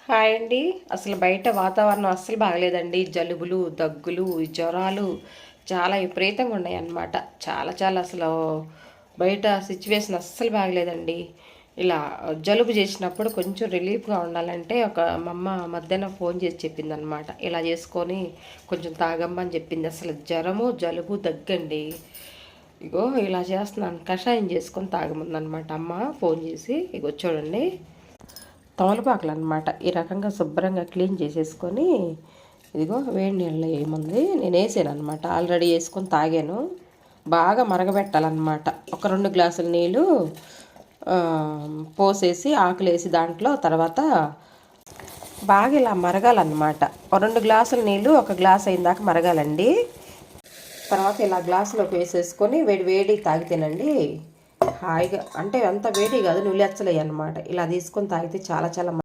Hi అండి. అసలు బయట వాతావరణం అస్సలు బాగలేదండి. జలుబులు, దగ్గులు, జ్వరాలు చాలా విపరీతంగా ఉన్నాయన్నమాట. చాలా చాలా అసలు బయట సిచ్యువేషన్ అస్సలు బాగలేదండి. ఇలా జలుబు చేసినప్పుడు కొంచెం రిలీఫ్గా ఉండాలంటే మా అమ్మ మధ్యాహ్నం ఫోన్ చేసి చెప్పిందనమాట. ఇలా చేసుకొని కొంచెం తాగమ్మని చెప్పింది. అసలు జ్వరము, జలుబు, దగ్గండి. ఇగో ఇలా చేస్తున్నాను, కషాయం చేసుకొని తాగమందనమాట అమ్మ ఫోన్ చేసి. ఇగో చూడండి, తమలపాకులు అనమాట. ఈ రకంగా శుభ్రంగా క్లీన్ చేసేసుకొని ఇదిగో వేడి నీళ్ళు వేయమంది. నేను వేసాను అనమాట, ఆల్రెడీ వేసుకొని తాగాను. బాగా మరగబెట్టాలన్నమాట. ఒక 2 గ్లాసుల నీళ్ళు పోసేసి ఆకులేసి దాంట్లో తర్వాత బాగా ఇలా మరగాలన్నమాట. 2 గ్లాసుల నీళ్ళు 1 గ్లాస్ అయిన దాకా మరగాలండి. తర్వాత ఇలా గ్లాసులోకి వేసేసుకొని వేడి వేడి తాగితేనండి హాయిగా, అంటే అంత వేడి కాదు, నువ్వులెచ్చలే అనమాట. ఇలా తీసుకొని తాగితే చాలా చాలా